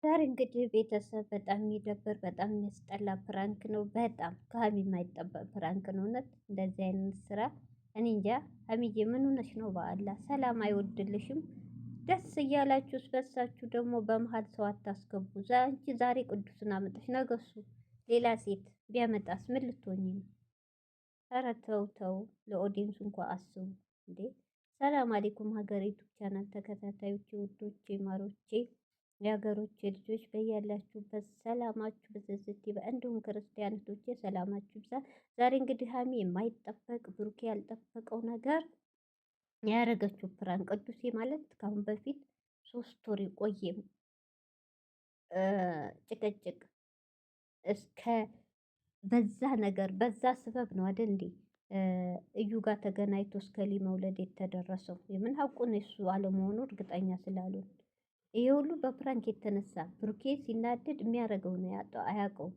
ዛሬ እንግዲህ ቤተሰብ በጣም የሚደብር በጣም የሚያስጠላ ፕራንክ ነው። በጣም ከሀሚ የማይጠበቅ ፕራንክ ነው። እውነት እንደዚህ አይነት ስራ እኔ እንጃ። ሀሚዬ ምን ሆነሽ ነው? በአላህ ሰላም አይወድልሽም? ደስ እያላችሁ በሳችሁ ደግሞ በመሀል ሰው አታስገቡ። አንቺ ዛሬ ቅዱስን አመጣሽ፣ ነገሱ ሌላ ሴት ቢያመጣስ ምን ልትሆኚ ነው? ኧረ ተው ተው፣ ለኦዲየንሱ እንኳ አስቡ እንዴ። ሰላም አለይኩም ሀገሪቱ ቻናል ተከታታዮቼ፣ ውዶቼ፣ ማሮቼ፣ የሀገሮቼ ልጆች በያላችሁበት ሰላማችሁ ብዝዝት ይበል። እንዲሁም ክርስቲያኖቼ ሰላማችሁ ይብዛ። ዛሬ እንግዲህ ሀሚ የማይጠበቅ ብሩኬ ያልጠበቀው ነገር ያደረገችው ፕራንክ። ቅዱሴ ማለት ከአሁን በፊት 3 ወር የቆየ ጭቅጭቅ እስከ በዛ ነገር በዛ ስበብ ነው አይደል እንዴ እዩ ጋር ተገናኝቶ እስከ መውለድ የተደረሰው። የምን ሀቁን እሱ አለመሆኑ እርግጠኛ ስላልሆን ይሄ ሁሉ በፕራንክ የተነሳ ብሩኬ ሲናደድ የሚያደርገው ነው ያጣው አያውቀውም።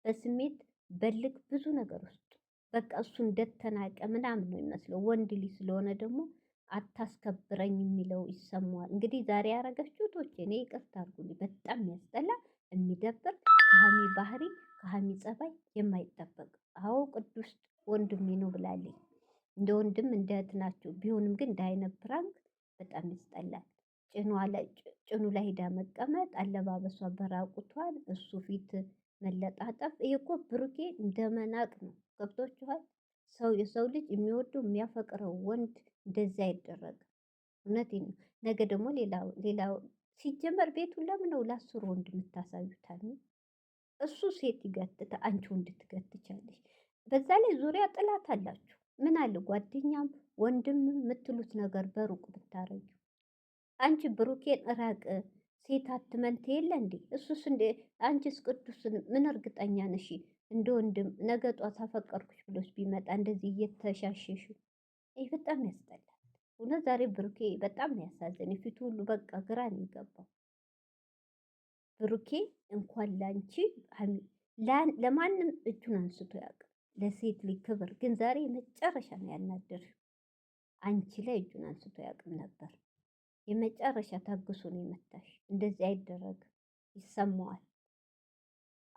በስሜት በልክ ብዙ ነገር ውስጥ በቃ እሱ እንደተናቀ ምናምን ነው የሚመስለው። ወንድ ልጅ ስለሆነ ደግሞ አታስከብረኝ የሚለው ይሰማዋል። እንግዲህ ዛሬ ያደረገችው ቶቼ እኔ ይቅርታ አድርጉልኝ፣ በጣም የሚያስጠላ የሚደብር ከሀሚ ባህሪ ከሀሚ ጸባይ የማይጠበቅ። አዎ ቅዱስ ወንድሜ ነው ብላለኝ። እንደ ወንድም እንደ እህት ናቸው። ቢሆንም ግን እንደ አይነት ፕራንክ በጣም ያስጠላል። ጭኑ ላይ ሄዳ መቀመጥ፣ አለባበሷ በራቁቷል፣ እሱ ፊት መለጣጠፍ። ይሄ እኮ ብሩኬ እንደመናቅ ነው። ገብቶችኋል? የሰው ልጅ የሚወደው የሚያፈቅረው ወንድ እንደዚህ አይደረግም። እውነቴን ነው። ነገ ደግሞ ሌላው ሲጀመር ቤቱን ለምን ነው ለ10 ወንድ የምታሳዩታል? እሱ ሴት ይገትታ፣ አንቺ ወንድ ትገትቻለሽ። በዛ ላይ ዙሪያ ጥላት አላችሁ። ምን አለ ጓደኛም ወንድም የምትሉት ነገር በሩቅ ብታረጊ። አንቺ ብሩኬን እራቅ ሴት አትመንት የለ እንዴ? እሱስ እንዴ? አንቺስ ቅዱስን ምን እርግጠኛ ነሽ? እንደ ወንድም ነገ ጧት አፈቀርኩሽ ብሎስ ቢመጣ እንደዚህ እየተሻሸሹ፣ ይህ በጣም ያስጠላል። እውነት ዛሬ ብሩኬ በጣም ነው ያሳዘን። ፊቱ ሁሉ በቃ ግራ ነው የገባው። ብሩኬ እንኳን ላንቺ ለማንም እጁን አንስቶ ያውቅ ለሴት ልጅ ክብር። ግን ዛሬ የመጨረሻ ነው ያናደርሽው። አንቺ ላይ እጁን አንስቶ ያውቅም ነበር። የመጨረሻ ታግሶ ነው የመታሽ። እንደዚህ አይደረግም፣ ይሰማዋል።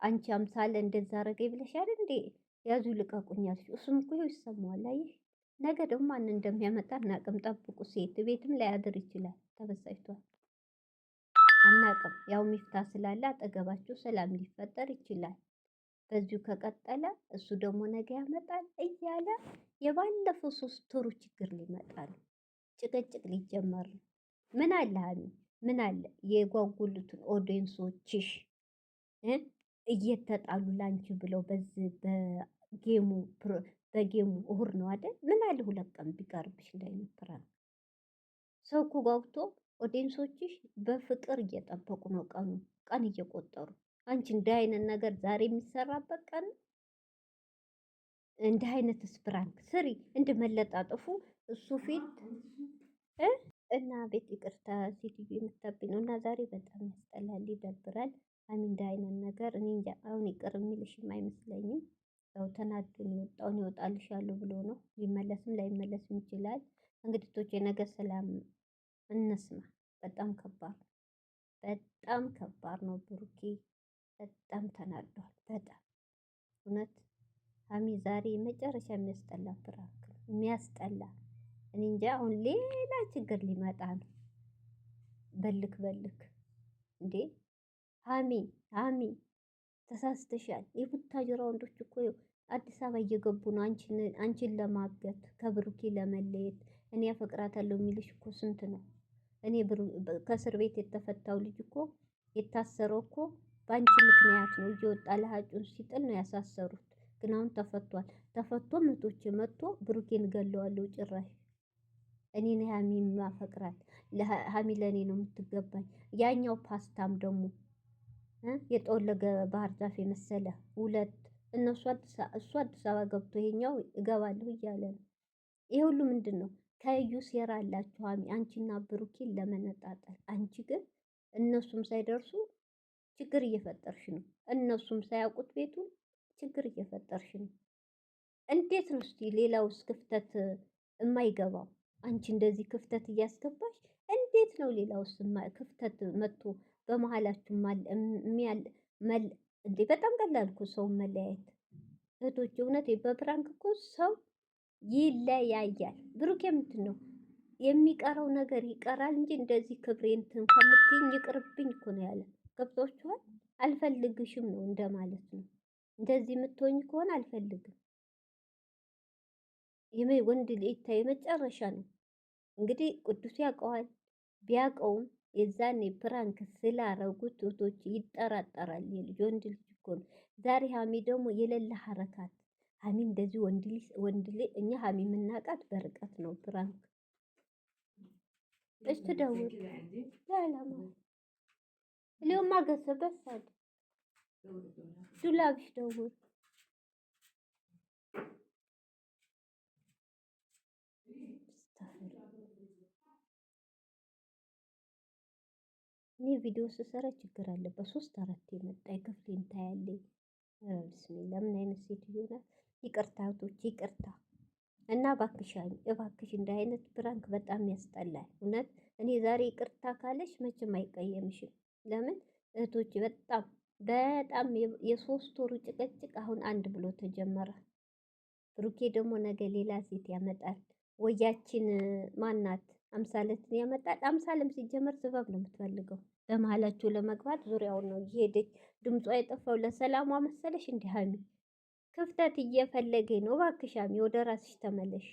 አንቺ አምሳለ እንደዛ አረገኝ ብለሽ አይደል እንዴ ያዙ ልቀቁኛል። እሱም እኮ ይኸው ይሰማዋል። አየሽ፣ ነገ ደግሞ ማን እንደሚያመጣ አናቅም። ጠብቁ። ሴት ቤትም ላያድር ይችላል። ተበሳጭቷል፣ አናቅም። ያው ሚፍታ ስላለ አጠገባችሁ ሰላም ሊፈጠር ይችላል። በዚሁ ከቀጠለ እሱ ደግሞ ነገ ያመጣል እያለ የባለፈው 3 ወሩ ችግር ሊመጣ ነው። ጭቅጭቅ ሊጀመር ነው። ምን አለ ሀሚ፣ ምን አለ የጓጉሉትን ኦዲየንሶችሽ እየተጣሉ ላንቺ ብለው በዚህ በጌሙ እሁድ ነው አይደል? ምን አለ 2 ቀን ቢቀርብሽ እንዳይነበር። ሰው እኮ ጓጉቶ ኦዲየንሶችሽ በፍቅር እየጠበቁ ነው ቀን እየቆጠሩ። አንቺ እንደ አይነት ነገር ዛሬ የሚሰራበት ቀን እንደ አይነት ስፕራንክ ስሪ እንደ መለጣጠፉ እሱ ፊት እና ቤት ይቅርታ ሴትዮ የምታብኝ ነው። እና ዛሬ በጣም ያስጠላል፣ ይደብራል። ሀሚ እንደ አይነት ነገር እኔ እንጃ። አሁን ይቅር የሚልሽም አይመስለኝም። ያው ተናዶ የወጣውን ይወጣልሻለሁ ብሎ ነው። ሊመለስም ላይመለስም ይችላል። እንግዲህ ቶቼ ነገ ሰላም እንስማ። በጣም ከባድ በጣም ከባድ ነው። ብሩኬ በጣም ተናዷል። በጣም እውነት ሀሚ ዛሬ መጨረሻ የሚያስጠላ ፕራንክ ነው የሚያስጠላ። እኔ እንጃ አሁን ሌላ ችግር ሊመጣ ነው። በልክ እንዴ ሀሚ ተሳስተሻል። የቡታጅራ ወንዶች እኮ አዲስ አበባ እየገቡ ነው አንቺን ለማገት ከብሩኬ ለመለየት። እኔ አፈቅራታለሁ የሚልሽ እኮ ስንት ነው? እኔ ከእስር ቤት የተፈታው ልጅ እኮ የታሰረው እኮ በአንቺ ምክንያት ነው። እየወጣ ለሀጩን ሲጥል ነው ያሳሰሩት። ግን አሁን ተፈቷል። ተፈቶ እህቶቼ መጥቶ ብሩኬን ገለዋለሁ ጭራሽ። እኔ ነኝ ሀሚ ማፈቅራት፣ ሀሚ ለእኔ ነው የምትገባኝ። ያኛው ፓስታም ደግሞ የጠወለገ ባህር ዛፍ የመሰለ 2 እሱ አዲስ አበባ ገብቶ ይሄኛው እገባለሁ እያለ ነው። ይሄ ሁሉ ምንድን ነው? ከዩ ሴራ አላችሁ ሀሚ፣ አንቺና ብሩኬን ለመነጣጠል። አንቺ ግን እነሱም ሳይደርሱ ችግር እየፈጠርሽ ነው። እነሱም ሳያውቁት ቤቱን ችግር እየፈጠርሽ ነው። እንዴት ነው እስቲ ሌላውስ ክፍተት የማይገባው? አንቺ እንደዚህ ክፍተት እያስገባሽ እንዴት ነው ሌላውስ ክፍተት መጥቶ በመሀላችሁ እንዴ በጣም ቀላል እኮ ሰውን መለያየት እህቶች። እውነት በፕራንክ እኮ ሰው ይለያያል። ብሩክ የምንትን ነው የሚቀረው ነገር ይቀራል እንጂ እንደዚህ ክብሬን እንትን ከምትይኝ ይቅርብኝ እኮ ነው ያለ። ገብቷችኋል? አልፈልግሽም ነው እንደማለት ነው። እንደዚህ የምትሆኝ ከሆነ አልፈልግም። ወንድ ልጅ የመጨረሻ ነው እንግዲህ ቅዱስ ያውቀዋል። ቢያውቀውም የዛኔ ፕራንክ ስላረጉት እህቶች ይጠራጠራል። የልጅ ወንድ ልጅ እኮ ነው። ዛሬ ሀሚ ደግሞ የሌለ ሀረካት ሀሚ እንደዚህ ወንድ ልጅ እኛ ሀሚ የምናውቃት በርቀት ነው ፕራንክ እስትደውል ላላማ اليوم ما قصر بس هاد دولابش دور እኔ ቪዲዮ ስሰራ ችግር አለበት። 3-4 የመጣ ክፍሌን ታያለኝ። ብስሚላ ምን አይነት ሴትዮ ናት? ይቅርታ እህቶች ይቅርታ። እና እባክሽ እንደ አይነት ፕራንክ በጣም ያስጠላል። እውነት እኔ ዛሬ ይቅርታ ካለሽ መቼም አይቀየምሽም። ለምን እህቶች በጣም የ3 ወሩ ጭቅጭቅ አሁን አንድ ብሎ ተጀመረ። ብሩኬ ደግሞ ነገ ሌላ ሴት ያመጣል። ወያችን ማናት አምሳለትን ያመጣል። አምሳለም ሲጀመር ስበብ ነው የምትፈልገው በመሀላቸው ለመግባት ዙሪያውን ነው እየሄደች። ድምጿ የጠፋው ለሰላሟ መሰለሽ? እንዲህ ሀሚ ክፍተት እየፈለገኝ ነው። እባክሽ ሀሚ ወደ ራስሽ ተመለሽ።